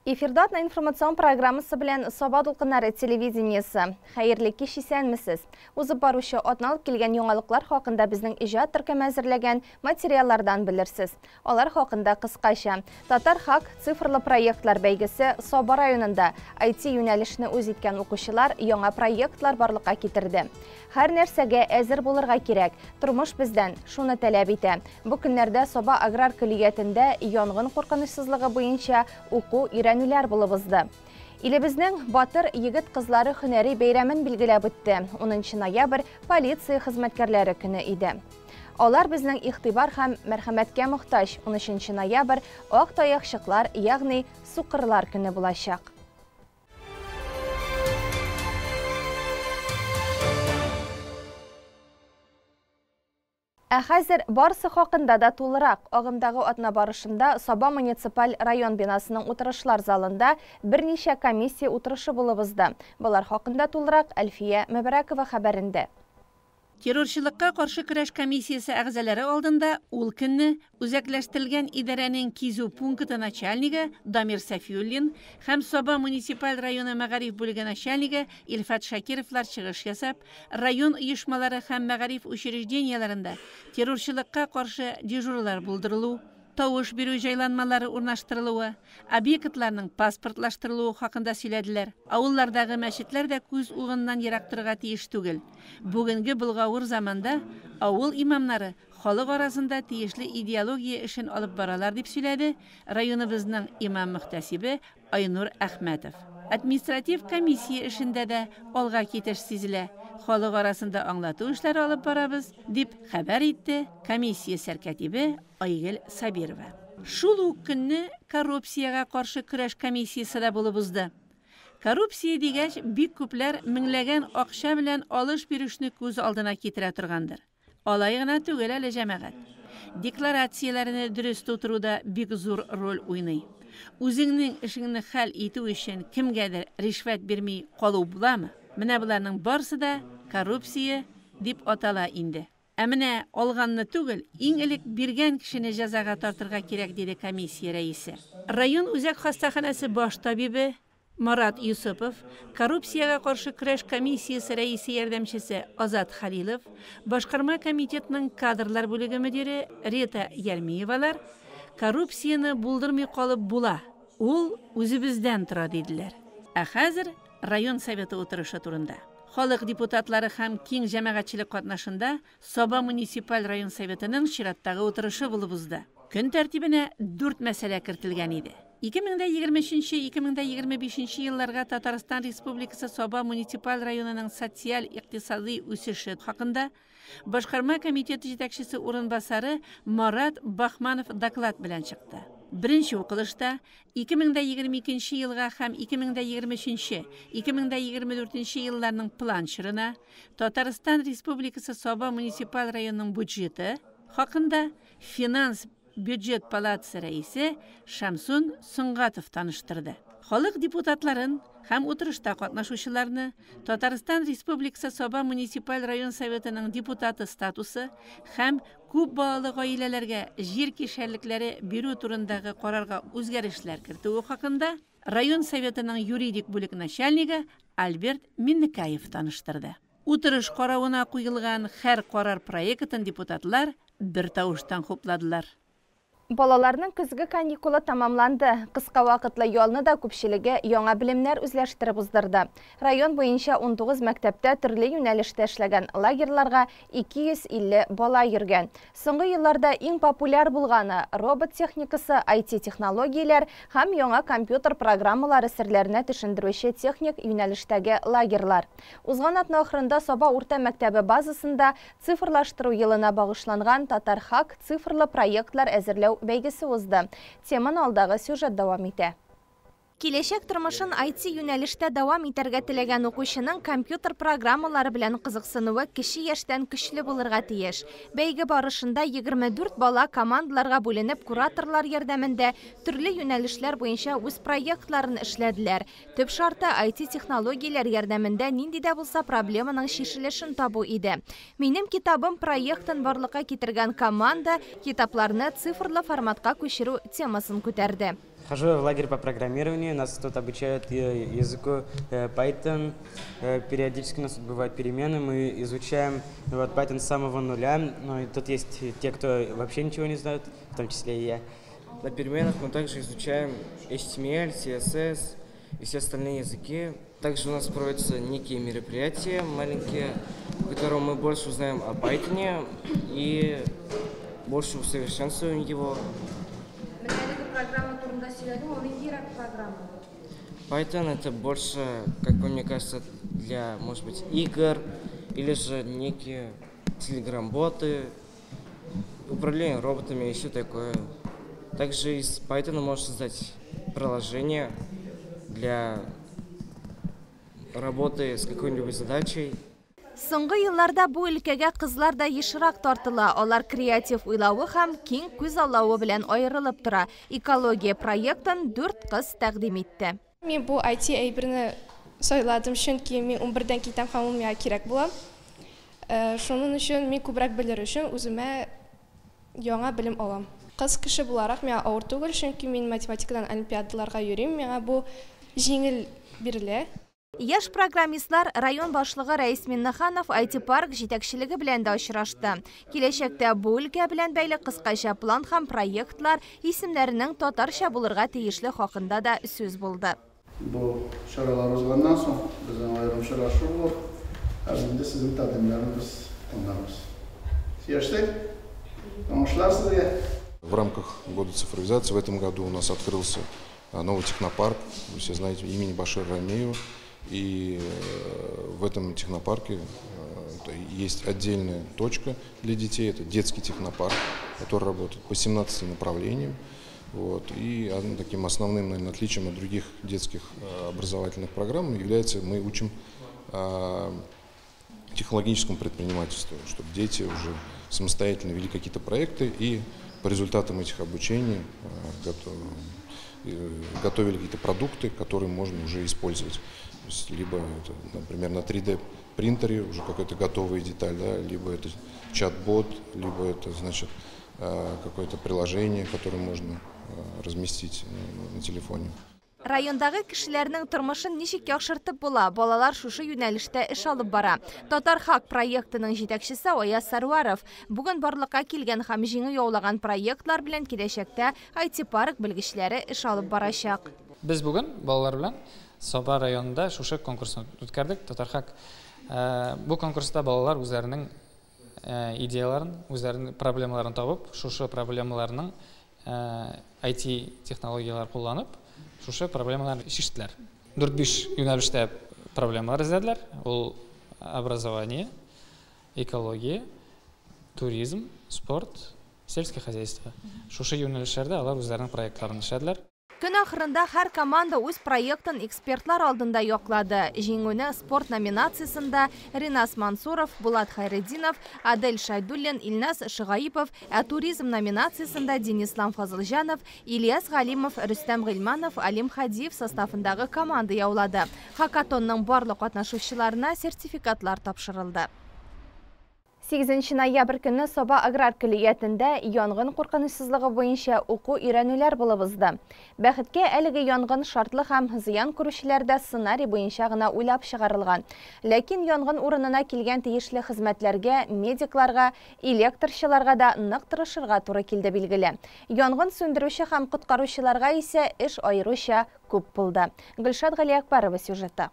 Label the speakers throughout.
Speaker 1: Эфирдатна информацион программасы белән Саба дулкыннары телевидениесі. Хәерле кич исәнмесез. Узып баручы атналып килгән яңалыклар хакында безнең иҗат төркеме әзерләгән материаллардан белерсез. Алар хакында кыскача. Татар Хак цифрлы проектлар бәйгесе Саба районында IT юнәлешне үз иткән укучылар яңа проектлар барлыкка китерде. Һәр нәрсәгә әзер булырга кирәк. Тормыш бездән шуны таләп итә. Бу көннәрдә Саба аграр көллиятендә янгын куркынычсызлыгы буенча уку өйрәнүләр булып узды. Илебезнең батыр егет кызлары һөнәри бәйрәмен билгеләп үтте. 10 ноябрь полиция хезмәткәрләре көне иде. Алар безнең игътибар һәм мәрхәмәткә мохтаҗ. 13 ноябрь ак таякчыклар, ягъни сукырлар көне булачак. Хәзер барысы хакында да тулырак. Агымдагы атна барышында Саба муниципаль район бинасының утырышлар залында берничә комиссия утырышы булып узды. Булар хакында тулырак Әлфия Мәбәрәкова хәбәрендә.
Speaker 2: Террорчылыкка каршы көрәш комиссиясе әгъзалары алдында ул көнне үзәкләштерелгән идарәнең кизү пункты начальнигы Дамир Сафиуллин һәм Саба муниципаль районы мәгариф бүлеге начальнигы Илфат Шакировлар чыгыш ясап, район оешмалары һәм мәгариф учрежденияларында террорчылыкка каршы дежурлар булдырылу, тавыш бирү җайланмалары урнаштырылуы, объектларның паспортлаштырылуы хакында сөйләделәр. Авыллардагы мәчетләр дә күз угыннан ерак торырга тиеш түгел. Бүгенге булгавыр заманда авыл имамнары халык арасында тиешле идеология эшен алып баралар дип сөйләде районыбызның имам мөхтәсибе Айнур Әхмәтов. Административ комиссия эшендә дә алга китеш сизелә. Халык арасында аңлату эшләре алып барабыз, дип хәбәр итте комиссия сәркәтибе Айгөл Сабирова. Шул ук көнне коррупцияга каршы көрәш комиссиясе дә булып узды. Коррупция дигәч, бик күпләр меңләгән акча белән алыш бирүшне күз алдына китерә торгандыр. Алай гына түгел әле җәмәгать. Декларацияләрне дөрес тутыруда бик зур роль уйный. Үзеңнең эшеңне хәл итү өчен кемгәдер ришвәт бирми калу буламы? Менә буларның барысы да коррупция дип атала инде. Ә менә алганны түгел, иң элек биргән кешене җәзага тартырга кирәк, диде комиссия рәисе. Район үзәк хастаханәсе баш табибы Марат Юсупов, коррупцияга каршы көрәш комиссиясе рәисе ярдәмчесе Азат Халилов, башкарма комитетының кадрлар бүлеге мөдире Рита Ярмиевалар коррупцияны булдырмый калып була. Ул үзебездән тора, диделәр. Ә хәзер район советы утырышы турында. Халык депутатлары һәм киң җәмәгатьчелек катнашында Саба муниципаль район советының чираттагы утырышы булып узды. Көн тәртибенә 4 мәсьәлә кертелгән иде. 2023-2025 елларга Татарстан Республикасы Саба муниципаль районының социаль-икътисади үсеше хакында башкарма комитеты җитәкчесе урынбасары Марат Бахманов доклад белән чыкты. Беренче укылышта 2022 елга һәм 2023-2024 елларның план чорына Татарстан Республикасы Саба муниципаль районының бюджеты хакында финанс бюджет палатасы рәисе Шамсун Сунгатов таныштырды. Халык депутатларын һәм утырышта катнашучыларны Татарстан Республикасы Саба муниципаль район советының депутаты статусы һәм күп балалы гаиләләргә җир кишәрлекләре бирү турындагы карарга үзгәрешләр кертүе хакында район советының юридик бүлек начальнигы Альберт Миннекаев таныштырды. Утырыш каравына куелган һәр карар проектын депутатлар бер тавыштан хупладылар.
Speaker 1: Балаларның көзге каникулы тамамланды. Кыска вакытлы ялны да күпчелеге яңа белемнәр үзләштереп уздырды. Район буенча 19 мәктәптә төрле юнәлештә эшләгән лагерьларга 250 бала йөргән. Соңгы елларда иң популяр булганы робот техникасы, IT технологияләр һәм яңа компьютер программалары серләренә төшендерүче техник юнәлештәге лагерьлар. Узган атна ахырында Саба урта мәктәбе базасында цифрлаштыру елына багышланган Татар Хак цифрлы проектлар әзерләү бәйгесе узды. Теманы алдағы сюжет дәвам итә. Киләчәк тормышын IT юнәлештә дәвам итәргә теләгән укучының компьютер программалары белән кызыксынуы кеше яшьтән көчле булырга тиеш. Бәйге барышында 24 бала командаларга бүленеп кураторлар ярдәмендә төрле юнәлешләр буенча үз проектларын эшләделәр. Төп шарты IT технологияләр ярдәмендә нинди дә булса проблеманың шишелешен табу иде. Минем китабым проектын барлыкка китергән команда китапларны цифрлы форматка күчерү темасын күтәрде.
Speaker 3: Хожу в лагерь по программированию, нас тут обучают языку Python, периодически у нас тут бывают перемены, мы изучаем Python с самого нуля, но и тут есть те, кто вообще ничего не знают, в том числе и я.
Speaker 4: На переменах мы также изучаем HTML, CSS и все остальные языки. Также у нас проводятся некие мероприятия маленькие, в которых мы больше узнаем о Python и больше усовершенствуем его. Python это больше, как мне кажется, для, может быть, игр или же некие телеграм-боты, управление роботами и все такое. Также из Python можно создать приложение для работы с какой-нибудь задачей.
Speaker 1: Соңгы елларда бу өлкәгә кызлар да ешрак тартыла. Алар креатив уйлавы һәм киң күз аллавы белән аерылып тора. Экология проектын 4 кыз тәкъдим итте.
Speaker 5: Мен бу IT әйберне сайладым, чөнки мен 11-дән китәм һәм ул миңа кирәк була. Шуның өчен мен күбрәк белер өчен үземә яңа белем алам. Кыз кеше буларак миңа авыр түгел, чөнки мен математикадан олимпиадаларга йөрим, миңа бу җиңел бирелә.
Speaker 1: Яш программистлар район башлыгы Рәис Миннаханов IT-парк җитәкчелеге белән дә очрашты. Киләчәктә бу өлкә белән бәйле кыскача план һәм проектлар исемнәренең татарча булырга тиешле хакында да сүз булды.
Speaker 6: Бу чаралар узганнан соң безнең аерым очрашу булыр. Инде сезнең тәкъдимнәрегез тыңларбыз. Сөйләшсәк, уңышлар сезгә.
Speaker 7: В рамках года цифровизации в этом году у нас открылся новый технопарк, вы все знаете, имени Башира Рамеева. И в этом технопарке есть отдельная точка для детей, это детский технопарк, который работает по 17 направлениям. Вот. И таким основным, наверное, отличием от других детских образовательных программ является, мы учим технологическому предпринимательству, чтобы дети уже самостоятельно вели какие-то проекты и по результатам этих обучений готовили какие-то продукты, которые можно уже использовать. То есть, либо это, например, на 3D принтере уже какая-то готовая деталь, да, либо это чат-бот, либо это, значит, какое-то приложение, которое можно разместить на телефоне.
Speaker 1: Райондагы кешеләрнең тормышын ничек яхшыртып була? Балалар шушы юнәлештә эш алып бара. Татар Хак проектының җитәкчесе Аяз Сарваров бүген барлыкка килгән һәм җиңү яулаган проектлар белән киләчәктә IT-парк белгечләре эш алып барачак.
Speaker 8: Без бүген балалар белән Саба районында шушы конкурсны үткәрдек. Татар Хак бу конкурста балалар үзләренең идеяларын, үзләренең проблемаларын табып, шушы проблемаларның IT технологиялар кулланып, шушы проблемаларны шиштеләр. 4-5 юнәлештә проблемалар эзләделәр. Ул образование, экология, туризм, спорт, сельское хозяйство. Шушы юнәлешләрдә алар үзләренең проектларын эшләделәр.
Speaker 1: Көн ахырында һәр команда үз проектын экспертлар алдында яклады. Җиңүне спорт номинациясында Ринас Мансуров, Булат Хайреддинов, Адель Шайдуллин, Илнас Шыгаипов, туризм номинациясында Денислам Фазылҗанов, Ильяс Галимов, Рөстәм Гыйльманов, Алим Хадиев составындагы команда яулады. Хакатонның барлык катнашучыларына сертификатлар тапшырылды. 8 ноябрь көнне Саба аграр көллиятендә янгын куркынычсызлыгы буенча уку өйрәнүләр булып узды. Бәхеткә, әлеге янгын шартлы һәм зыян күрүчеләрдә сценарий буенча гына уйлап чыгарылган. Ләкин янгын урынына килгән тиешле хезмәтләргә, медикларга, электрчыларга да нык тырышырга туры килде билгеле. Янгын сүндерүче һәм коткаручыларга исә эш аеруча күп булды. Гөлшат Галиакбарова сюжеты.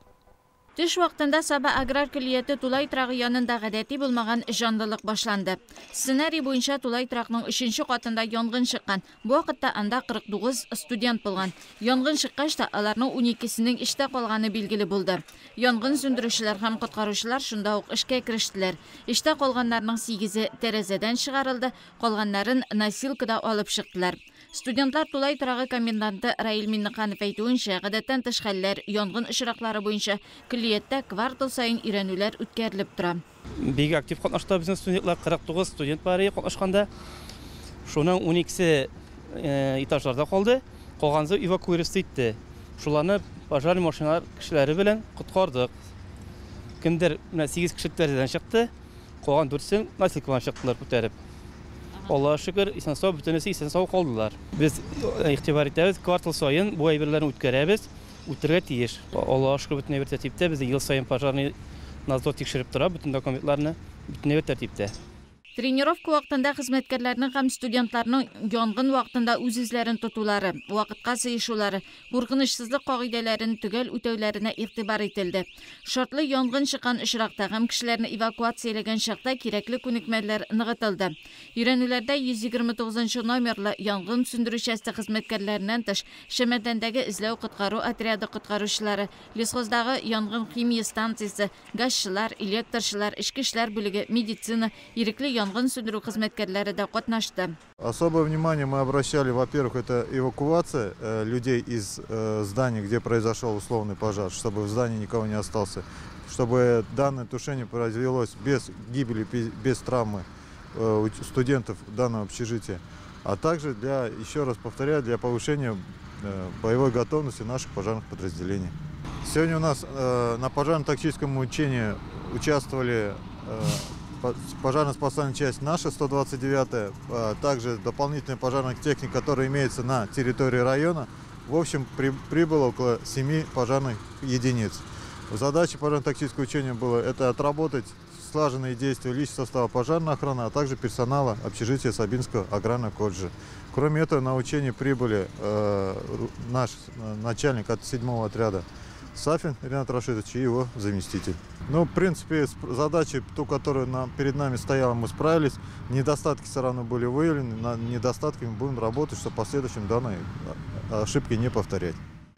Speaker 2: Төш вакытында Саба аграр көллияте Тулай трагы янында гадәти булмаган җанлылык башланды. Сценарий буенча Тулай трагының 3нче катында янгын чыккан. Бу вакытта анда 49 студент булган. Янгын чыккач та аларның 12сенең эштә калганы билгеле булды. Янгын сүндерүчеләр һәм коткаручылар шунда ук эшкә керештеләр. Эштә калганнарның 8-е тәрәзәдән чыгарылды, калганнарын носилкада алып чыктылар. Студентлар Тулай трагы коменданты Раил Миннаханов әйтүенчә, гадәттән тыш хәлләр янгын очраклары буенча көллияттә квартал сайын өйрәнүләр үткәрелеп тора.
Speaker 3: Бик актив катнашты безнең студентлар, 49 студент бар иде катнашканда. Шуның 12се этажларда калды, калгансы эвакуировать итте. Шуларны пожарный машиналар кешеләре белән коткардык. Кемдер 8 кеше тәрәзәдән чыкты, калган 4сен носилкадан чыктылар күтәреп.
Speaker 9: Аллаға шүкір, исән-сау бүтінесі исән-сау қалдылар. Біз игътибар итәбез, квартал сайын бу әйберләрне үткәрәбез, үтәргә тиеш. Аллаға шүкір бүтін әйбер тәртиптә, біз ел сайын пожарный надзор тикшереп тора, бүтін документларны бүтін әйбер тәртиптә.
Speaker 2: Тренировка вакытында хезмәткәрләрнең һәм студентларның янгын вакытында үз-үзләрен тотулары, вакытка сыйышулары, куркынычсызлык кагыйдәләрен төгәл үтәүләренә игътибар ителде. Шартлы янгын чыккан очракта һәм кешеләрне эвакуацияләгән чакта кирәкле күнекмәләр ныгытылды. Өйрәнүләрдә 129 номерлы янгын сүндерү части хезмәткәрләреннән тыш Шәмәдәндәге эзләү коткару отряды коткаручылары, лесхоздагы янгын химия станциясе, газчылар, электрчылар, эчке эшләр бүлеге, медицина, ирекле янгын сүндерү хезмәткәрләре дә катнашты.
Speaker 10: Особое внимание мы обращали, во-первых, это эвакуация людей из зданий, где произошел условный пожар, чтобы в здании никого не остался, чтобы данное тушение произвелось без гибели, без травмы студентов данного общежития, а также еще раз повторяю, для повышения боевой готовности наших пожарных подразделений. Сегодня у нас на пожарно-тактическом учении участвовали пожарно-спасательная часть наша, 129-я, также дополнительная пожарная техника, которая имеется на территории района. В общем, прибыло около 7 пожарных единиц. Задача пожарно-тактического учения была это отработать слаженные действия личного состава пожарной охраны, а также персонала общежития Сабинского аграрного колледжа. Кроме этого, на учение прибыли наш начальник от 7-го отряда Сафин Ренат Рашидович и его заместитель. Ну, в принципе, задачи, ту, которая перед нами стояла, мы справились. Недостатки все равно были выявлены. Над недостатками будем работать, чтобы в последующем данной ошибки не повторять.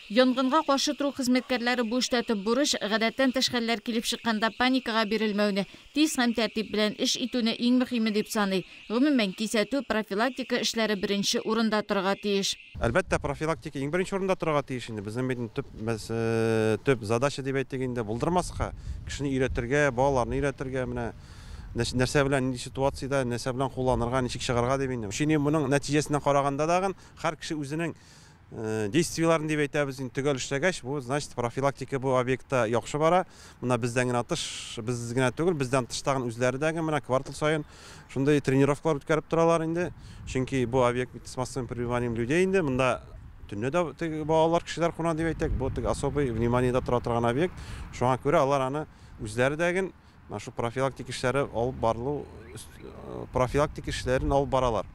Speaker 2: Янгынга каршы туру хезмәткәрләре бу эштә төп бурыч гадәттән тыш хәлләр килеп чыкканда паникага бирелмәүне, тиз һәм тәртип белән эш итүне иң мөһиме дип саный. Гомумән кисәтү, профилактика эшләре беренче урында торырга тиеш.
Speaker 11: Әлбәттә, профилактика иң беренче урында торырга тиеш инде. Безнең төп задача дип әйтгәндә булдырмаска, кешене өйрәтергә, балаларны өйрәтергә менә нәрсә белән, ситуациядә нәрсә белән кулланырга, ничек чыгарга дип инде. Шуның моның нәтиҗәсенә караганда дагы һәр кеше үзенең действияларын дип әйтәбез инде төгәл эшләгәч, бу значит профилактика бу объектта яхшы бара. Моны бездән генә тыш, без генә түгел, бездән тыштаган үзләре дәге менә квартал сайын шундый тренировкалар үткәреп торалар инде. Чөнки бу объект бит с массовым пребыванием людей инде. Монда төнне дә балалар, кешеләр куна дип әйтәк, бу особый вниманиедә тора торган объект. Шуңа күрә алар аны үзләре дәген нашу профилактик эшләре алып барылу, профилактик эшләрен алып баралар.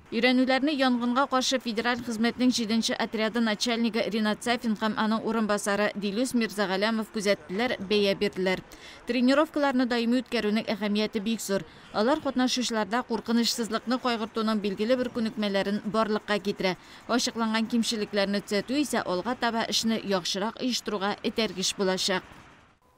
Speaker 2: Өйрәнүләрне янгынга каршы федераль хезмәтнең 7-нче отряды начальнигы Ринат Сафин һәм аның урынбасары Дилүс Мирзагалямов күзәттеләр, бәя бирделәр. Тренировкаларны даими үткәрүнең әһәмияте бик зур. Алар катнашучыларда куркынычсызлыкны кайгыртуның билгеле бер күнекмәләрен барлыкка китерә. Ачыкланган кимчелекләрне төзәтү исә алга таба эшне яхшырак оештыруга этәргеч булачак.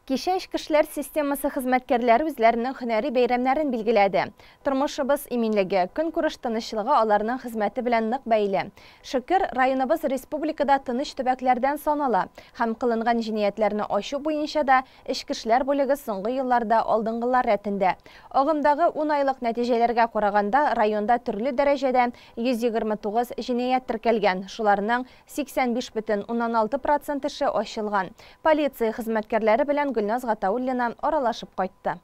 Speaker 1: Кичә Эчке эшләр системасы хезмәткәрләре үзләренең һөнәри бәйрәмнәрен билгеләде. Тормышыбыз иминлеге, көнкүреш тынычлыгы аларның хезмәте белән нык бәйле. Шөкер, районыбыз республикада тыныч төбәкләрдән санала һәм кылынган җинаятләрне ачу буенча да Эчке эшләр бүлеге соңгы елларда алдынгылар рәтендә. Агымдагы 10 айлык нәтиҗәләргә караганда районда төрле дәрәҗәдә 129 җинаят теркәлгән. Шуларның 85,16% эше ачылган. Полиция хезмәткәрләре белән Гөлназ Гатауллина аралашып кайтты.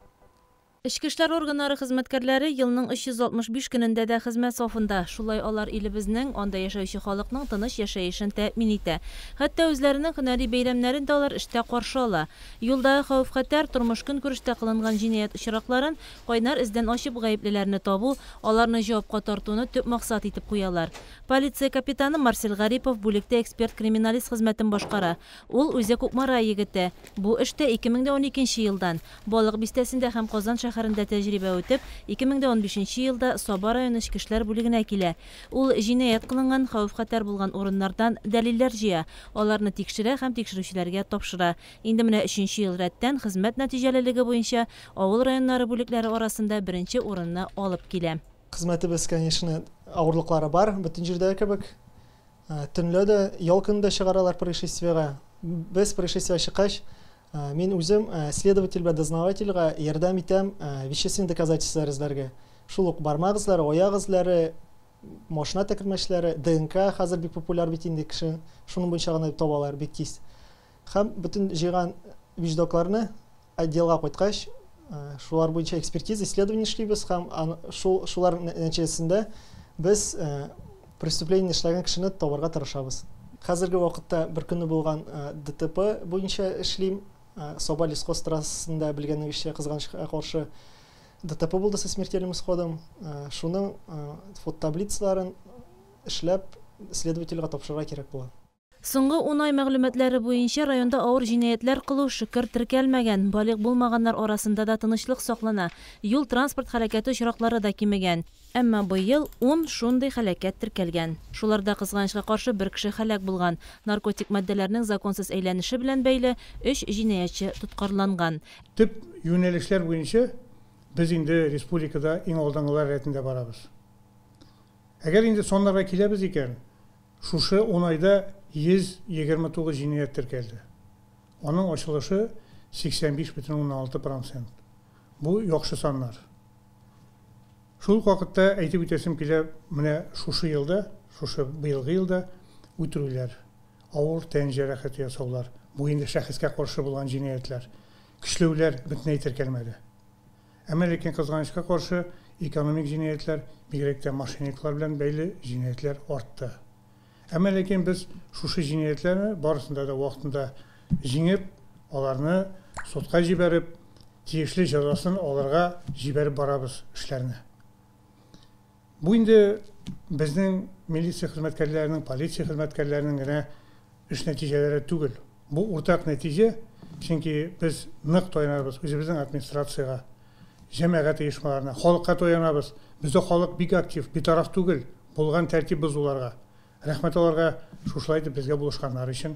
Speaker 12: Эчке эшләр органнары хезмәткәрләре елның 365 көнендә дә хезмәт сафында. Шулай алар илебезнең, анда яшәүче халыкның тыныч яшәешен тәэмин итә. Хәтта үзләренең һөнәри бәйрәмнәрен дә алар эштә каршы ала. Юлда хәүф-хәтәр, тормыш-көнкүрештә кылынган җинаят очракларын кайнар эздән ачып гаеплеләрне табу, аларны җавапка тартуны төп максат итеп куялар. Полиция капитаны Марсель Гарипов бүлектә эксперт-криминалист хезмәтен башкара. Ул үзе Кукмара егете. Бу эштә 2012 елдан Балык бистәсендә һәм Казан шәһәрендә тәҗрибә үтеп, 2015 елда Саба районы Эчке эшләр бүлегенә килә. Ул җинаят кылынган, хәүф-хәтәр булган урыннардан дәлилләр җыя, аларны тикшерә һәм тикшерүчеләргә тапшыра. Инде менә 3нче ел рәттән хезмәт нәтиҗәлелеге буенча авыл районнары бүлекләре арасында беренче урынны алып килә.
Speaker 13: Хезмәтебез, конечно, авырлыклары бар, бөтен җирдә кебек. Төнлә дә, ял көнендә чыгаралар происшествиягә. Без происшествие чыккач, мен үзем следователь ва дознавательга ярдәм итәм вещественный доказательства эзләргә. Шул ук бармак эзләре, аяк эзләре, машина тәкермәчләре, ДНК хәзер бик популяр бит инде кеше. Шуның буенча гына табалар бик тиз. Һәм бөтен җыйган виждокларны отделга кайткач, шулар буенча экспертиза, исследование эшлибез һәм шулар нәтиҗәсендә без преступление эшләгән кешене табарга тырышабыз. Хәзерге вакытта бер көнне булган ДТП буенча эшлим. Соба лесхоз трассасында белгәнегезчә кызганычка каршы ДТП булды со смертельным исходом. Шуның фототаблицаларын эшләп следовательгә тапшырырга кирәк була.
Speaker 12: Соңгы 10 ай мәгълүматлары буенча районда авыр җинаятьләр кылу шөкер теркәлмәгән, балык булмаганнар арасында да тынычлык саклана. Юл транспорт хәрәкәте очраклары да кимегән. Әмма бу ел 10 шундый хәлакәт теркәлгән. Шуларда кызганычка каршы бер кеше хәлак булган. Наркотик матдәләрнең законсыз әйләнеше белән бәйле 3 җинаятьче тоткарланган.
Speaker 14: Төп юнәлешләр буенча без инде республикада иң алдынгылар рәтендә барабыз. Әгәр инде соннарга киләбез икән, шушы 10 айда 129 җинаять теркәлде. Аның ачылышы 85,6%. Бу яхшы саннар. Шул вакытта әйтеп үтәсем килә, менә шушы елда, шушы быелгы елда үтерүләр, авыр тән җәрәхәте ясаулар, бу инде шәхескә каршы булган җинаятлар, көчләүләр бөтенләй теркәлмәде. Әмма ләкин кызганычка каршы экономик җинаятлар, бигрәк тә мошенниклар белән бәйле җинаятлар артты. Әмма ләкин без шушы җинаятларны барысында да вакытында җиңеп, аларны судка җибәреп, тиешле җәзасын аларга җибәреп барабыз эшләрне. Бу инде безнең милиция хезмәткәрләренең, полиция хезмәткәрләренең генә эш нәтиҗәләре түгел. Бу уртак нәтиҗә, чөнки без нык таянабыз үзебезнең администрациягә, җәмәгать оешмаларына, халыкка таянабыз. Бездә халык бик актив, битараф түгел булган тәртип бозуларга. Рәхмәт аларга шушылай итеп безгә булышканнар өчен.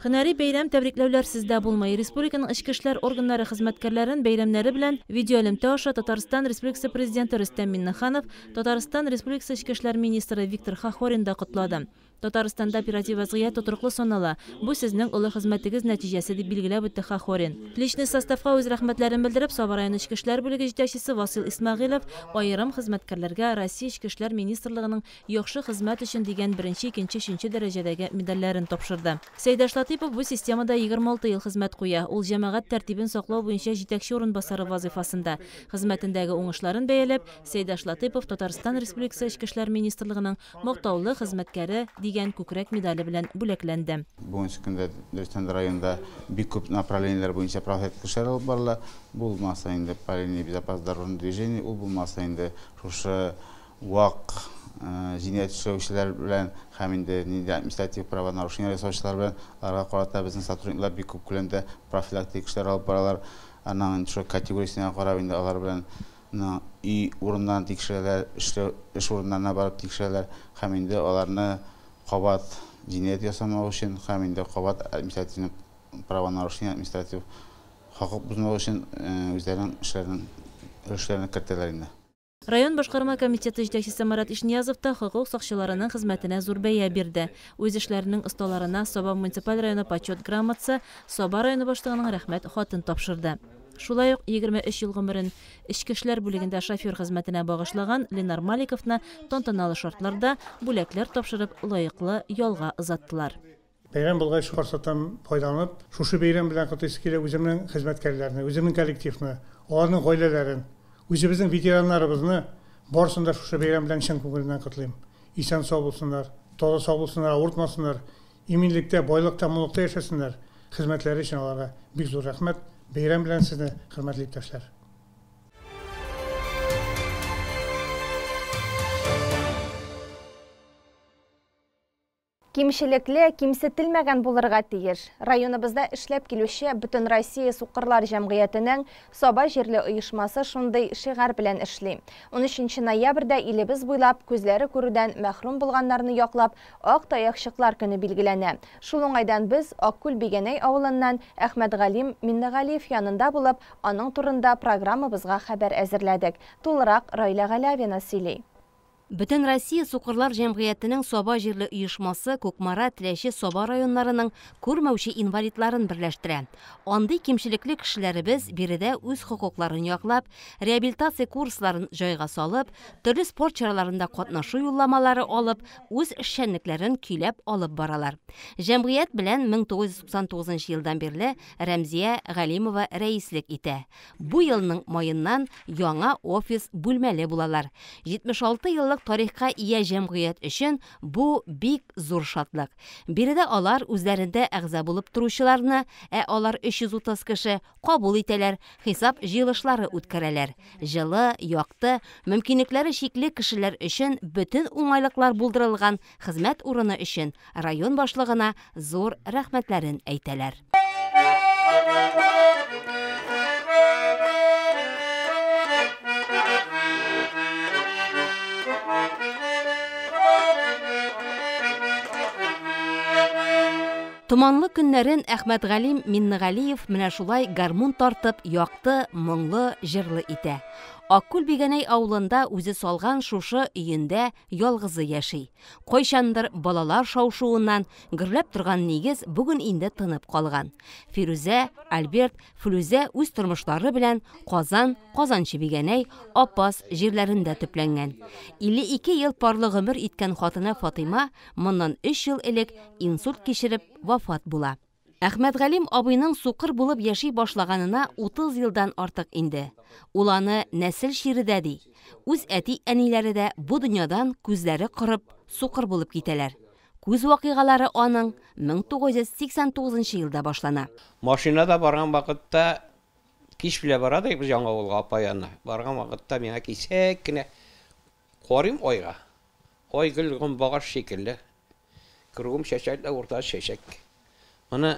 Speaker 12: Һөнәри бәйрәм тәбрикләүләр сездә булмай. Республиканың эчке эшләр органнары хезмәткәрләрен бәйрәмнәре белән видеоэлемтә аша Татарстан Республикасы Президенты Рөстәм Миннеханов, Татарстан Республикасы эчке эшләр министры Виктор Хохорин да котлады. Татарстанда оператив вазгыять тотрыклы санала. Бу сезнең улы хезмәтегез нәтиҗәсе дип билгеләп үтте Хохорин. Личный составка үз рәхмәтләрен белдереп, Саба районы эчке эшләр бүлеге җитәкчесе Васил Исмәгыйлов аерым хезмәткәрләргә Россия эчке эшләр министрлыгының яхшы хезмәт өчен дигән 1-нче, 2-нче, 3-нче дәрәҗәдәге медальләрен тапшырды. Сәйдәш Латипов бу системада 26 ел хезмәт куя. Ул җәмәгать тәртибен саклау буенча җитәкче урынбасары вазифасында. Хезмәтендәге уңышларын бәяләп, Сәйдәш Латипов Татарстан Республикасы эчке эшләр министрлыгының мактаулы хезмәткәре дигән күкрәк медале белән бүләкләнде.
Speaker 15: Бүгенге көндә Дөрестан районында бик күп направлениеләр буенча профилактик эшләр алып барыла. Булмаса инде парение безопасность дорожного движения, ул булмаса инде шушы вак җинаять эшләүчеләр белән һәм инде административ правонарушение ясаучылар белән аларга карата безнең сотрудниклар бик күп күләмдә профилактик эшләр алып баралар. Аның шушы категориясенә карап инде алар белән и урыннан тикшерәләр, эш урыннарына барып тикшерәләр һәм инде аларны кабат җинаять ясамау өчен һәм инде кабат административ правонарушение, административ хокук бозмау өчен үзләренең эшләрен кертәләр инде.
Speaker 12: Район башкарма комитеты җитәкчесе Марат Ишниязов та хокук сакчыларының хезмәтенә зур бәя бирде. Үз эшләренең осталарына Саба муниципаль районы почет грамотасы, Саба районы башлыгының рәхмәт хатын тапшырды. Шулай ук 23 ел гомерен эчке эшләр бүлегендә шофер хезмәтенә багышлаган Ленар Маликовны тантаналы шартларда бүләкләр тапшырып лаеклы ялга озаттылар.
Speaker 14: Бәйрәм булгач форсаттан файдаланып, шушы бәйрәм белән катнашып килә үземнең хезмәткәрләрне, үземнең коллективны, аларның гаиләләрен, үзебезнең ветераннарыбызны барсын да шушы бәйрәм белән чын күңеленнән котлыйм. Исән сау булсыннар, таза сау булсыннар, авыртмасыннар, иминлектә, байлыкта, муллыкта яшәсеннәр. Хезмәтләре өчен аларга бик зур рәхмәт. Бәйрәм белән сезне, хөрмәтле иптәшләр.
Speaker 1: Кимчелекле, кимсетелмәгән булырга тиеш. Районыбызда эшләп килүче Бөтен Россия Сукырлар җәмгыятенең Саба җирле оешмасы шундый шигар белән эшли. 13 ноябрьдә илебез буйлап күзләре күрүдән мәхрүм булганнарны яклап ак таякчыклар көне билгеләнә. Шул уңайдан без Аккүл Бигәнәй авылыннан Әхмәт Галим Миннәгалиев янында булып, аның турында программабызга хәбәр әзерләдек. Тулырак Райла Галявина сөйли.
Speaker 16: Бүтін Россия Суқырлар жәмғиятының Соба жерлі үйішмасы Көкмара, Тіләші, Соба районларының көрмәүші инвалидларын бірләштірә. Андый кемшілеклі кішілерібіз береде үз хукукларын яклап, реабилитация курсларын жайға салып, түрлі спорт чараларында катнашу юлламалары алып, үз эшчәнлекләрен көйләп алып баралар. Жәмғият белән 1999 елдан бирле Рәмзия Галимова рәислек итә. Бу елның майыннан яңа офис бүлмәле булалар. 76 еллык тарихка ия җәмгыять өчен бу бик зур шатлык. Биредә алар үзләрендә әгъза булып торучыларны, алар 330 кеше кабул итәләр, хисап җыелышлары үткәрәләр. Җылы, якты, мөмкинлекләре шикле кешеләр өчен бөтен уңайлыклар булдырылган хезмәт урыны өчен район башлыгына зур рәхмәтләрен әйтәләр. Томанлы көннәрен Әхмәтгалим Миннегалиев менә шулай гармун тартып, якты, моңлы, җырлы итә. Аккүл Бигәнәй авылында үзе салган шушы өендә ялгызы яши. Кайчандыр балалар шаушуыннан гөрләп торган нигез бүген инде тынып калган. Фирүзә, Альберт, Флүзә үз тормышлары белән Казан, Казанчы Бигәнәй, Апас җирләрендә төпләнгән. 52 ел парлы гомер иткән хатыны Фатыйма моннан 3 ел элек инсульт кичереп вафат була. Әхмәтгалим абыйның сукыр булып яши башлаганына 30 елдан артык инде. Ул аны нәсел ширедә ди. Үз әти-әниләре дә бу дөньядан күзләре кырып, сукыр булып китәләр. Күз вакыйгалары аның 1989 елда башлана.
Speaker 17: Машинада барган вакытта кич белә барадык без яңа авылга апаянна. Барган вакытта миңа кисәк кенә карыйм айга. Ай гөлгән багаш шикелле. Кыргым чәчәкле урта чәчәк. Аны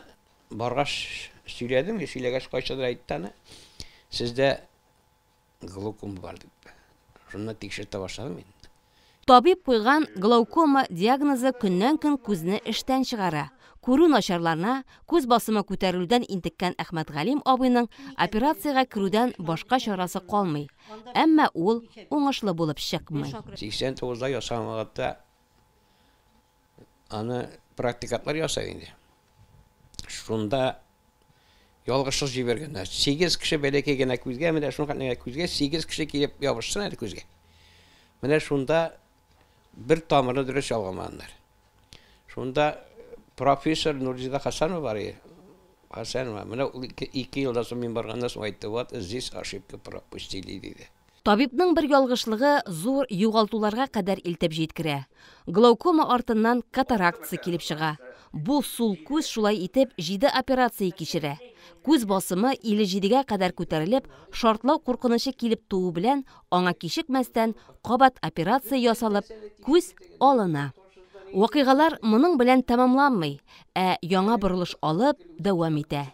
Speaker 17: баргаш сөйләдем, сөйләгәч кайчадыр әйттәне. Сездә глаукома бар дип. Шуны тикшертә башладым мин.
Speaker 16: Табиб куйган глаукома диагнозы көннән-көн күзне эштән чыгара. Күрү начарларына, күз басымы күтәрелүдән интеккән Әхмәтгалим абыйның операциягә керүдән башка чарасы калмый. Әмма ул уңышлы булып чыкмый.
Speaker 17: 89да ясамагатта аны практикатлар ясый инде. Шунда ялгышып җибәргәннәр. 8 кеше бәләкәй генә күзгә, менә шуңа күзгә 8 кеше килеп ябышсын әле күзгә. Менә шунда бер тамырны дөрес алганнар. Шунда профессор Нурзида Хасанова бар иде. Хасанова, менә 2 елдан соң мин барганнан соң әйтте, "Вот здесь ошибка пропустили" диде.
Speaker 16: Табибның бер ялгышлыгы зур югалтуларга кадәр илтеп җиткерә. Глаукома артыннан катарактысы килеп чыга. Бу сул күз шулай итеп 7 операция кичерә. Күз басымы 57-гә кадәр күтәрелеп, шартлау куркынычы килеп туу белән, аңа кичекмәстән кабат операция ясалып, күз алына. Вакыйгалар моның белән тәмамланмый, яңа борылыш алып дәвам итә.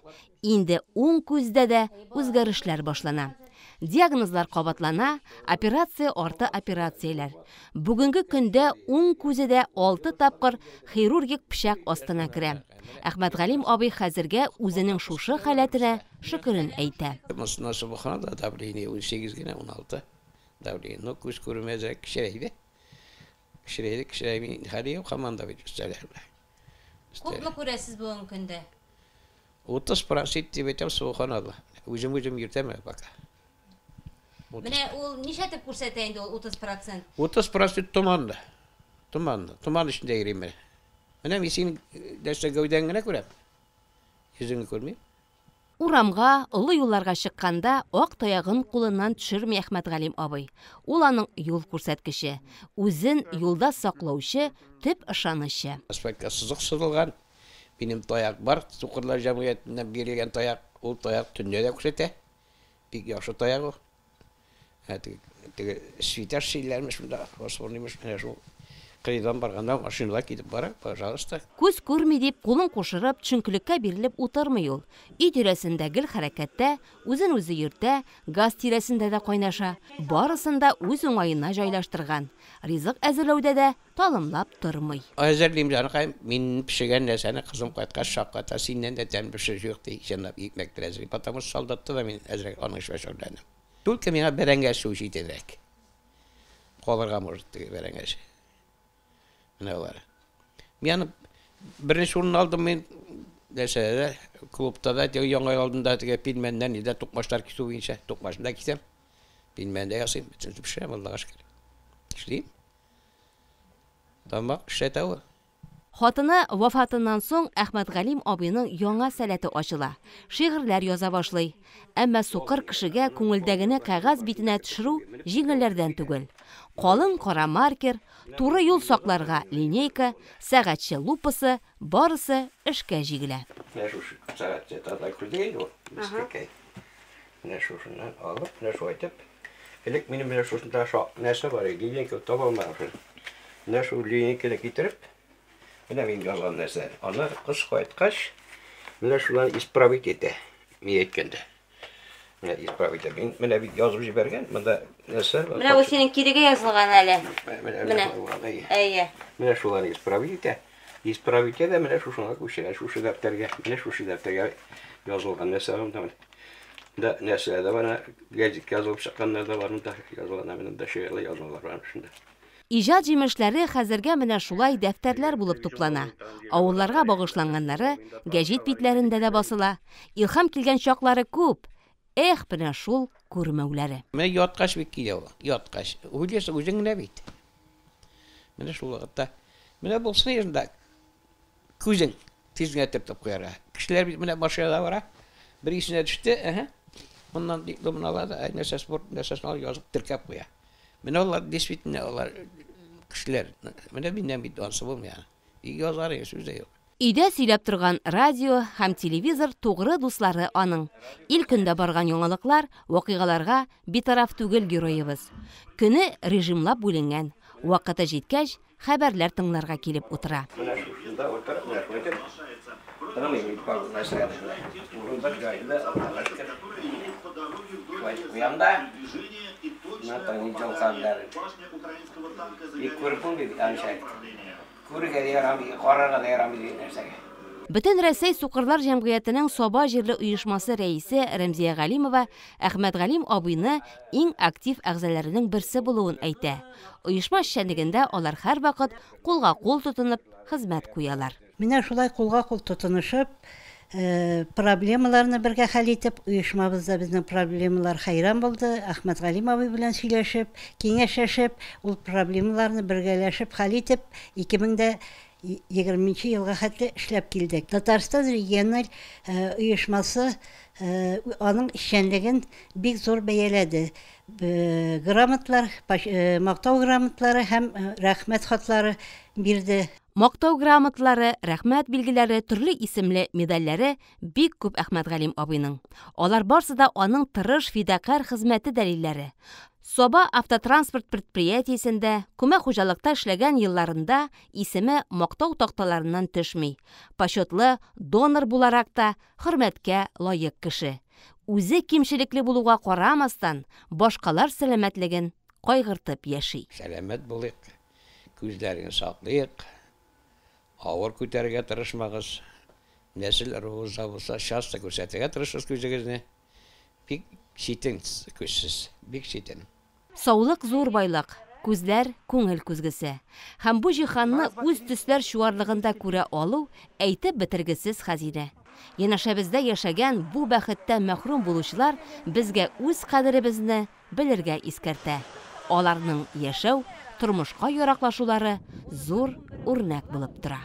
Speaker 16: Инде уң күздә дә үзгәрешләр башлана. Диагнозлар кабатлана, операция арты операцияләр. Бүгенге көндә уң күзедә 6 тапкыр хирургик пычак астына керә. Әхмәтгалим абый хәзергә үзенең шушы халәтенә шөкрен әйтә.
Speaker 17: Мосна субханалла, давление 18 генә 16. Давление, но күз күрмәзәк кичерәйде. Кичерәйде, хәле команда бит үстәләр.
Speaker 16: Күпме күрәсез бүгенге көндә?
Speaker 17: 30% дип әйтәм, субханалла. Үзем йөртәм бака.
Speaker 16: Менә ул нишәтеп күрсәтә инде ул 30%?
Speaker 17: 30% томанды. Томан эчендә йөрим. Менә мин син дәшә гәүдәң генә күрәм. Йөзеңне күрмим.
Speaker 16: Урамга, олы юлларга чыкканда ак таягын кулыннан төшерми Әхмәтгалим абый. Ул аның юл күрсәткече, үзен юлда саклаучы, төп ышанычы.
Speaker 17: Аспектка сызык сызылган. Минем таяк бар, Сукырлар җәмгыятеннән бирелгән таяк. Ул таяк төнлә дә күрсәтә. Бик яхшы таяк ул. Свитер шейләрмеш монда, фосфорныймыш, менә шул кыйдан барганда машинала китеп бара, пожалуйста.
Speaker 16: Күз күрми дип, кулын кушырып, төшенкелеккә бирелеп утырмый ул. Үй тирәсендә гел хәрәкәттә, үзен үзе йөртә, газ тирәсендә дә кайнаша, барысында үз уңаена җайлаштырган. Ризык әзерләүдә дә талымлап тормый.
Speaker 17: Әзерлим җаныкай, мин пешергән нәрсәне кызым кайткач шакката, синнән дә тәм пешер юк ди, җанлап икмәк әзерлим. Потому солдатта да мин әзрәк аның эшләшәләрне. Только миңа бәрәнгә су җитәдәк. Қоларға может береңеш. Менә олар. Мен бірінші орын алдым мен дәшәдә клубта да яңа алдында теге пилмәннән иде тукмашлар кисү буенча тукмашында кисәм. Пилмәндә ясыйм, бөтен пешерәм Аллага шөкер. Эшлим. Тамак эшләтәве.
Speaker 16: Хатыны вафатыннан соң Әхмәтгалим абыйның яңа сәләте ачыла. Шигырьләр яза башлый. Әмма сукыр кешегә күңелдәгене кәгазь битенә төшерү җиңелләрдән түгел. Калын кара маркер, туры юл сакларга линейка, сәгатьче лупасы, барысы эшкә җигелә.
Speaker 17: Менә шушы сәгатьче тата күлдәй ул. Менә шушыннан алып, менә шу әйтеп, элек минем менә шушында нәрсә бар иде, линейка таба алмадым. Менә шу линейканы китереп, менә мин язган нәрсә. Аны кыш кайткач, менә шуларны исправить итә. Мин әйткәндә. Менә исправить итә. Менә бит язып җибәргән, монда нәрсә бар.
Speaker 16: Менә ул синең кирегә язылган әле.
Speaker 17: Менә.
Speaker 16: Әйе.
Speaker 17: Менә шуларны исправить итә. Исправить итә, менә шушыңа күчерә, шушы дәфтәргә, менә шушы дәфтәргә язылган нәрсә бар. Да нәрсә дә бар, гәҗит язылып чыкканнар да бар, монда язылган, менә дә шигырьле язмалар бар шунда.
Speaker 16: Иҗат җимешләре хәзергә менә шулай дәфтәрләр булып туплана. Авылларга багышланганнары гәҗит битләрендә дә басыла. Илһам килгән чаклары күп. Эх, менә шул күрмәүләре.
Speaker 17: Менә яткач бик килә ул. Яткач. Уйлыйсың үзең генә бит. Менә шул вакытта. Менә булсын янда. Күзең тизгә теп куяра. Кешеләр бит менә машинада бара. Бер исенә төште, Моннан дипломын алады, нәрсә спорт нәрсәсен язып теркәп куя. Менә алар действительно алар кешеләр. Менә миннән бит ансы булмый. Язар сүз дә юк.
Speaker 16: Өйдә сөйләп торган радио һәм телевизор тугры дуслары аның. Ил көндә барган яңалыклар, вакыйгаларга битараф түгел героебыз. Көне режимлап бүленгән. Вакыты җиткәч, хәбәрләр тыңларга килеп утыра.
Speaker 17: Менә шунда утырып, менә шулай. Танымый бит бар нәрсә. Урында гаилә алгачкы. Уянда. Натан җылгандар. И күрпүн бит анча. Күргә ярамый, карарга да ярамый нәрсәгә.
Speaker 16: Бөтен Рәсәй Сукырлар җәмгыятенең Саба җирле оешмасы рәисе Рәмзия Галимова Әхмәтгалим абыйны иң актив әгъзаларының берсе булуын әйтә. Оешма эшчәнлегендә алар һәрвакыт кулга-кул тотынып хезмәт куялар.
Speaker 18: Менә шулай кулга-кул тотынышып, проблемаларны бергә хәл итеп, оешмабызда безнең проблемалар хәйран булды. Әхмәтгалим абый белән сөйләшеп, киңәшләшеп, ул проблемаларны бергәләшеп хәл итеп, 2020 елга хәтле эшләп килдек. Татарстан региональ оешмасы аның эшчәнлеген бик зур бәяләде. Грамотлар, мактау грамотлары һәм рәхмәт хатлары бирде.
Speaker 16: Мактау грамотлары, рәхмәт билгеләре, төрле исемле медальләре бик күп Әхмәтгалим абыйның. Алар барсы да аның тырыш фидакар хезмәте дәлилләре. Саба автотранспорт предприятиесендә күмәк хуҗалыкта эшләгән елларында исеме мактау такталарыннан төшми. Почетлы донор буларак та хөрмәткә лаек кеше. Үзе кимчелекле булуга карамастан, башкалар сәламәтлеген кайгыртып яши.
Speaker 17: Сәламәт булыйк, күзләрен саклыйк, авыр күтәргә тырышмагыз. Нәсел руза булса, шаста күрсәтергә тырышыгыз күзегезне. Бик читен күзсез, бик читен.
Speaker 16: Саулык зур байлык, күзләр күңел күзгесе. Һәм бу җиһанны үз төсләр шуарлыгында күрә алу әйтеп бетергесез хәзинә. Янәшәбездә яшәгән бу бәхеттән мәхрүм булучылар безгә үз кадеребезне белергә искәртә. Аларның яшәү, тормышка яраклашулары зур үрнәк булып тора.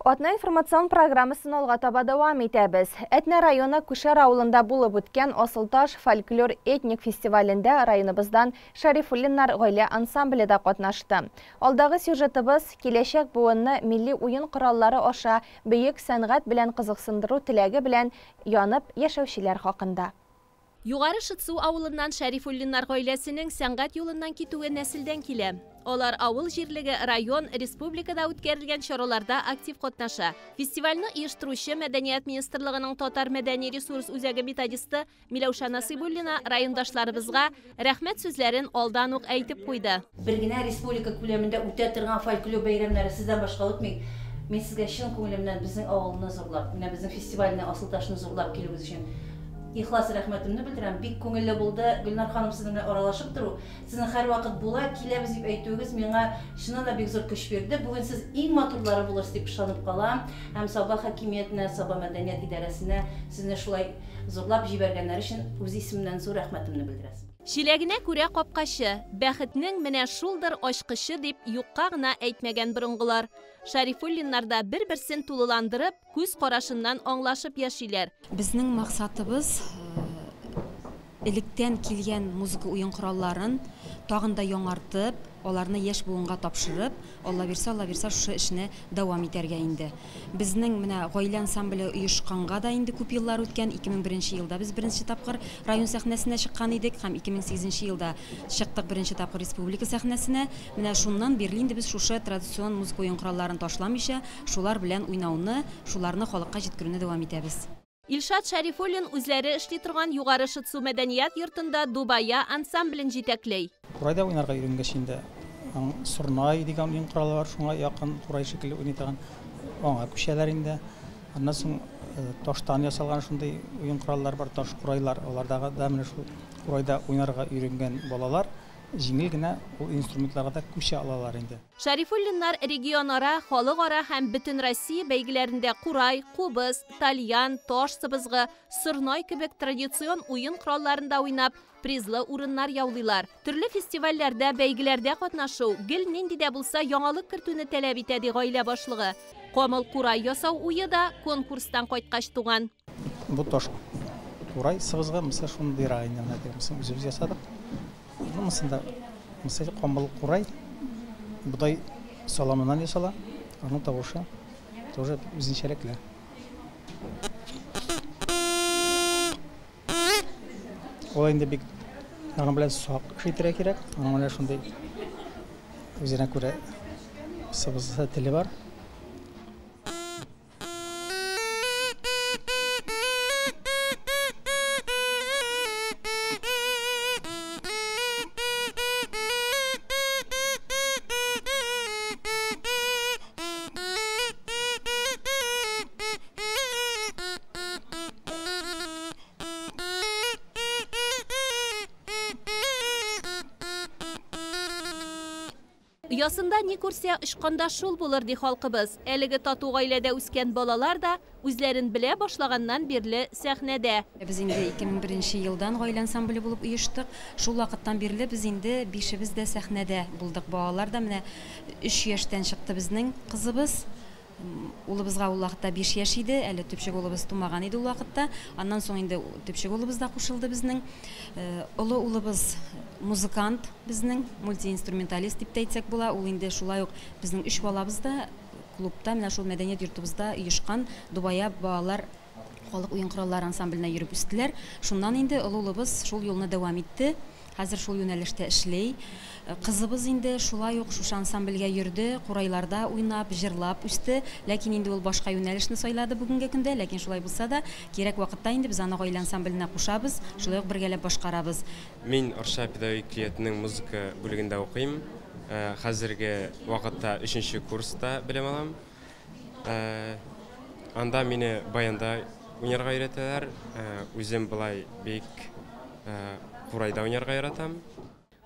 Speaker 1: Атна информацион программасын алга таба дәвам итәбез. Әтнә районы Күшәр авылында булып үткән Асылташ фольклор этник фестивалендә районыбыздан Шәрифуллиннар гаилә ансамбле да катнашты. Алдагы сюжетыбыз киләчәк буынны милли уен кораллары аша бөек сәнгать белән кызыксындыру теләге белән янып яшәүчеләр хакында.
Speaker 12: Югары Шытсу авылыннан Шәрифуллиннар гаиләсенең сәнгать юлыннан китүе нәселдән килә. Алар авыл җирлеге, район, республикада үткәрелгән чараларда актив катнаша. Фестивальне оештыручы Мәдәният министрлыгының татар мәдәни ресурс үзәге методисты Миләүшә Насыйбуллина райондашларыбызга рәхмәт сүзләрен алдан ук әйтеп куйды.
Speaker 19: Бер генә республика күләмендә үтә торган фольклор бәйрәмнәре сездән башка үтми. Мин сезгә чын күңелемнән безнең авылны зурлап, менә безнең фестивальне Асылташны зурлап килүегез өчен ихлас рәхмәтемне белдерәм. Бик күңелле булды Гөлнар ханым сезнең белән аралашып тору. Сезнең һәрвакыт була, киләбез дип әйтүегез миңа чыннан да бик зур көч бирде. Бүген сез иң матурлары булырсыз дип ышанып калам. Һәм Саба хакимиятенә, Саба мәдәният идарәсенә сезне шулай зурлап җибәргәннәр өчен үз исемнән зур рәхмәтемне белдерәм.
Speaker 12: Шиләгенә күрә капкашы, бәхетнең менә шулдыр ачкычы дип юкка гына әйтмәгән борынгылар. Шарифуллиннарда бер-берсен тулыландырып, күз карашыннан аңлашып яшиләр.
Speaker 20: Безнең максатыбыз электән килгән музыка уен коралларын тагын да яңартып, аларны яшь буынга тапшырып, Алла бирсә шушы эшне дәвам итәргә инде. Безнең менә гаилә ансамбле оешканга да инде күп еллар үткән. 2001 елда без беренче тапкыр район сәхнәсенә чыккан идек һәм 2008 елда чыктык беренче тапкыр республика сәхнәсенә. Менә шуннан бирле инде без шушы традицион музыка уен коралларын ташламыйча, шулар белән уйнауны, шуларны халыкка җиткерүне дәвам итәбез.
Speaker 12: Илшат Шарифуллин үзләре эшли торган югары Шытсу мәдәният йортында Дубая ансамблен җитәкләй.
Speaker 21: Курайда уйнарга йөргәнгәч инде Сурнай дигән уен коралы бар, шуңа якын Курай шикелле уйнатган аңа күчәләр инде. Аннан соң таштан ясалган шундый уен кораллар бар, таш курайлар, алардагы да менә шул Курайда уйнарга йөргән балалар җиңел генә ул инструментларга да күчә алалар инде.
Speaker 12: Шарифуллиннар регионара, халыкара һәм бөтен Россия бәйгеләрендә Курай, Кубыз, Тальян, Таш сыбызгы, Сурнай кебек традицион уен коралларында уйнап, призлы урыннар яулыйлар. Төрле фестивальләрдә, бәйгеләрдә катнашу гел нинди дә булса яңалык кертүне таләп итә ди гаилә башлыгы. Камыл Курай ясау уе да конкурстан кайткач туган.
Speaker 21: Бу таш Курай сыбызгы мисал шундый районнан дигән үзебез ясадык. Мисында мисал Камыл Курай будай саламынан ясала, аның тавышы тоже үзенчәлекле. Ул инде бик аның белән сак шитерә кирәк. Аның менә шундый үзенә күрә сыбызгы теле бар.
Speaker 12: Ясында ни күрсә ышканда шул булыр ди халкыбыз. Әлеге тату гаиләдә үскән балалар да үзләрен белә башлаганнан бирле сәхнәдә.
Speaker 20: Без инде 2001 елдан гаилә ансамбле булып оештык. Шул вакыттан бирле без инде 5ебез дә сәхнәдә булдык. Балалар да менә 3 яшьтән чыкты безнең кызыбыз. Улыбызга ул вакытта 5 яшь иде, әле төпчек улыбыз тумаган иде ул вакытта. Аннан соң инде төпчек улыбыз да кушылды безнең. Улы улыбыз музыкант безнең, мультиинструменталист дип әйтсәк була. Ул инде шулай ук безнең 3 балабыз да клубта, менә шул мәдәният йортыбызда оешкан Дубая балалар халык уен кораллары ансамбленә йөреп үстеләр. Шуннан инде улыбыз шул юлны дәвам итте. Хәзер шул юнәлештә эшләй. Кызыбыз инде шулай ук шушы ансамбльгә йөрде, курайларда уйнап, җырлап үсте, ләкин инде ул башка юнәлешне сайлады бүгенге көндә, ләкин шулай булса да, кирәк вакытта инде без аны гаилә ансамбленә кушабыз, шулай ук бергәләп башкарабыз.
Speaker 22: Мин Арча педагогикаятының музыка бүлегендә укыйм. Хәзерге вакытта 3нче курста белем алам. Анда мине баянда уйнарга өйрәтәләр. Үзем булай бик Курайда уйнарга яратам.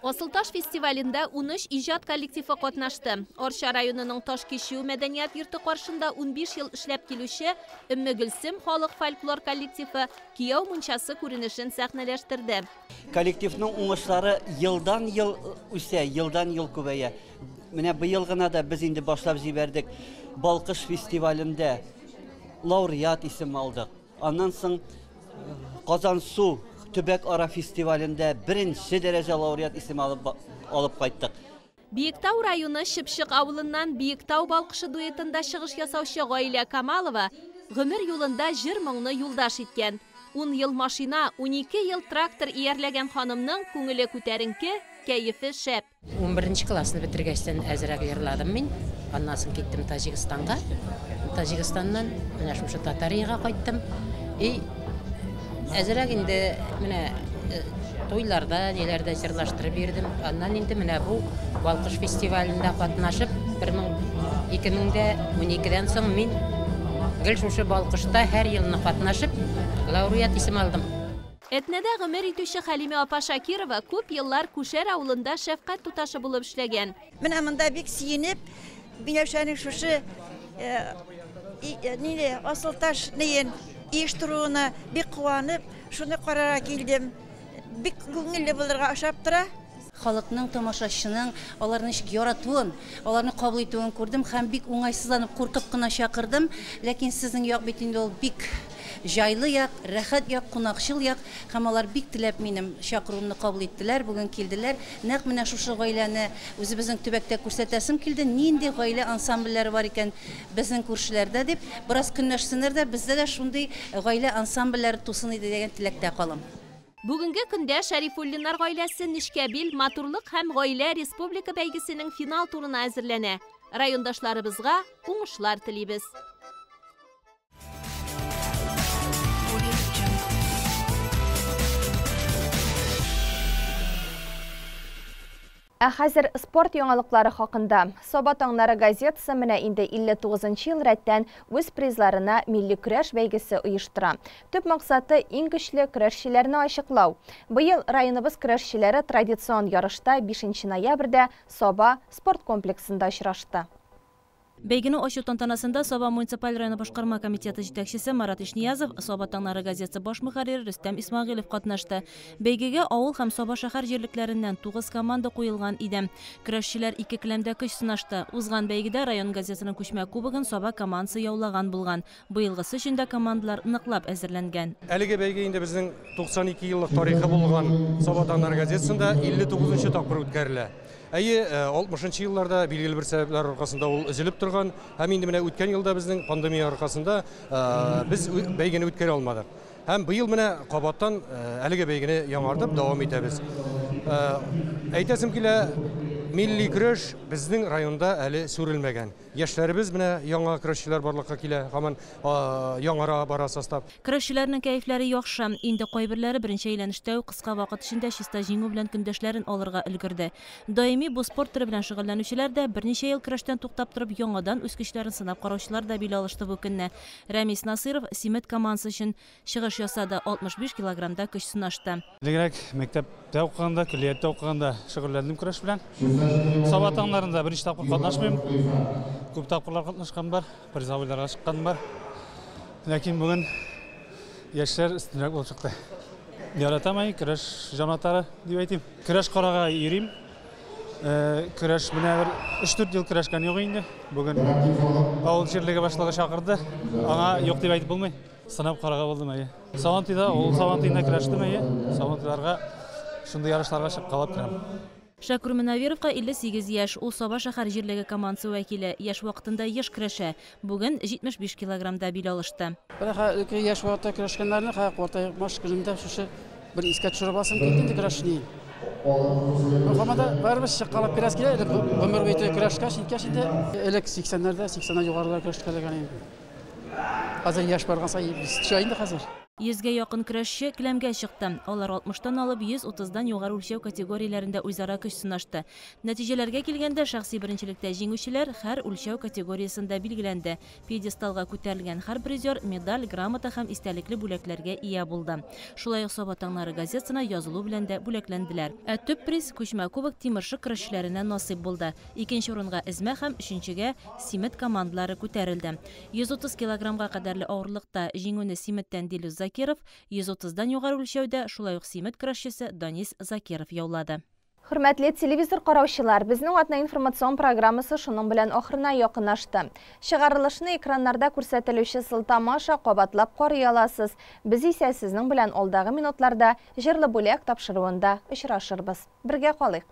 Speaker 12: Асылташ фестивалендә 13 иҗат коллективы катнашты. Арча районының Ташкешү мәдәният йорты каршында 15 ел эшләп килүче Өмме Гөлсем халык фольклор коллективы кияү мунчасы күренешен сәхнәләштерде.
Speaker 23: Коллективның уңышлары елдан-ел үсә, елдан-ел күбәя. Менә быел гына да без инде башлап җибәрдек. Балкыш фестивалендә лауреат исем алдык. Аннан соң Казансу Төбәк ара фестивалендә беренче дәрәҗә лауреат исем алып кайттык.
Speaker 12: Биектау районы Шипшык авылыннан Биектау балкышы дуэтында чыгыш ясаучы Гаилә Камалова гомер юлында җыр моңны юлдаш иткән. 10 ел машина, 12 ел трактор иярләгән ханымның күңеле күтәренке, кәефе шәп.
Speaker 24: 11 классны бетергәчтән әзрәк йырладым мин. Аннан соң киттем Таҗикстанга. Таҗикстаннан менә шушы Татарияга кайттым. Әзрәк инде менә тойларда, неләрдә җырлаштырып бирдем. Аннан инде менә бу Балкыш фестивалендә катнашып 2012дән соң мин гел шушы Балкышта һәр елны катнашып лауреат исем алдым.
Speaker 12: Этнеде гомер итүче Хәлиме апа Шакирова күп еллар Күшәр авылында шәфкать туташы булып эшләгән.
Speaker 4: Менә монда бик сөенеп, Миләүшәнең шушы асылташ нейен иештіруына бик куанып, шуны карарга килдем. Бик күңелле булырга ошап тора.
Speaker 19: Халыкның, тамашачының, аларны яратуын, аларны кабул итүен күрдем һәм бик уңайсызланып, куркып кына чакырдым. Ләкин сезнең як бит инде ул бик жайлы як, рәхәт як, кунакчыл як, һәм алар бик теләп минем чакыруымны кабул иттеләр, бүген килделәр. Нәкъ менә шушы гаиләне үзебезнең төбәктә күрсәтәсем килде. Нинди гаилә ансамбльләре бар икән безнең күршеләрдә дип, бераз көнләшсеннәр дә, бездә дә шундый гаилә ансамбльләре тусын иде дигән теләктә калам.
Speaker 12: Бүгенге көндә Шәрифуллиннар гаиләсе Нишкәбил матурлык һәм гаилә республика бәйгесенең финал турына әзерләнә. Райондашларыбызга уңышлар телибез.
Speaker 1: Хәзер спорт яңалыклары хакында. Соба таңнары газетасы менә инде 59-нчы ел рәттән үз призларына милли көрәш бәйгесе оештыра. Төп максаты иң көчле көрәшчеләрне ачыклау. Быел районыбыз көрәшчеләре традицион ярышта 5 ноябрьдә Соба спорт комплексында очрашты.
Speaker 12: Бәйгене ачу тантанасында Соба муниципаль районы башкарма комитеты җитәкчесе Марат Ишниязов, Соба таңнары газетасы баш мөхәррире Рөстәм Исмагыйлов катнашты. Бәйгегә авыл һәм Соба шәһәр җирлекләреннән 9 команда куелган иде. Көрәшчеләр 2 келәмдә көч сынашты. Узган бәйгедә район газетасының күчмә кубогын Соба командасы яулаган булган. Быелгысы өчен дә командалар ныклап әзерләнгән.
Speaker 5: Әлеге бәйге инде безнең 92 еллык тарихы булган Соба таңнары газетасында 59-нчы тапкыр үткәрелә. 60-нчы елларда билгеле бер сәбәпләр аркасында ул өзелеп торган, һәм инде менә үткән елда безнең пандемия аркасында без бәйгене үткәрә алмадык. Һәм быел менә кабаттан әлеге бәйгене яңартып дәвам итәбез. Әйтәсем килә, милли көрәш безнең районда әле сүрелмәгән. Яшьләребез менә яңа көрәшчеләр барлыкка килә, һаман яңара бара состав.
Speaker 12: Көрәшчеләрнең кәефләре яхшы. Инде кайберләре беренче әйләнештә үк кыска вакыт эчендә чиста җиңү белән көндәшләрен алырга өлгерде. Даими бу спорт төре белән шөгыльләнүчеләр дә берничә ел көрәштән туктап торып яңадан үз көчләрен сынап караучылар да бил алышты бу көнне. Рәмис Насыров Симет командасы өчен чыгыш ясады, 65 килограммда көч сынашты.
Speaker 6: Элегрәк мәктәптә укыганда, көллияттә укыганда шөгыльләндем көрәш белән. Соба таңнарында беренче тапкыр катнашмыйм. Күп тапкырлар катнашкан бар, призовыйларга чыккан бар. Ләкин бүген яшьләр өстенрәк булып чыкты. Яратам көрәш җамгыятлары дип әйтим. Көрәш карага йөрим. Көрәш менә бер 3-4 ел көрәшкән юк инде. Бүген авыл җирлеге башлыгы чакырды. Аңа юк дип әйтеп булмый. Сынап карага булдым әйе. Савантыйда, ул Савантыйда көрәштем әйе. Савантыйларга шундый ярышларга чыккалап торам.
Speaker 12: Шакур Менавировка 58 яшь, ул Соба шәһәр җирлеге командасы вәкиле. Яшь вакытында еш көрәшә. Бүген 75 килограммда бил алышты.
Speaker 7: Яшь вакытта көрәшкәннәрне кайта маш көнендә шушы бер искә төшереп алсам килде көрәшне. Мөхәммәдә барыбыз чакалап biraz килә, гомер бите көрәшкәч, инде элек 80-ләрдә, 80-ннан югарыда көрәшкәләгән инде. Хәзер яшь барган сай без инде хәзер.
Speaker 12: 100-гә якын көрәшче келәмгә чыкты. Алар 60-тан алып 130-дан югары үлчәү категорияләрендә үзара көч сынашты. Нәтиҗәләргә килгәндә шәхси беренчелектә җиңүчеләр һәр үлчәү категориясында билгеләнде. Пьедесталга күтәрелгән һәр призер медаль, грамота һәм истәлекле бүләкләргә ия булды. Шулай ук Соба таңнары газетасына язылу белән дә бүләкләнделәр. Төп приз күчмә кубок тимерши көрәшчеләренә насыйп булды. 2нче урынга Эзмә һәм 3нчегә Симет командалары күтәрелде. 130 килограммга кадәрле авырлыкта җиңүне Симеттән Дилүз Закиров, 130-дан югары үлчәүдә шулай ук Симет көрәшчесе Данис Закиров яулады.
Speaker 1: Хөрмәтле телевизор караучылар, безнең атна информацион программасы шуның белән ахырына якынлашты. Чыгарылышны экраннарда күрсәтелүче сылтамаша кабатлап карый аласыз. Без исә сезнең белән алдагы минутларда җырлы бүләк тапшыруында очрашырбыз. Бергә калыйк.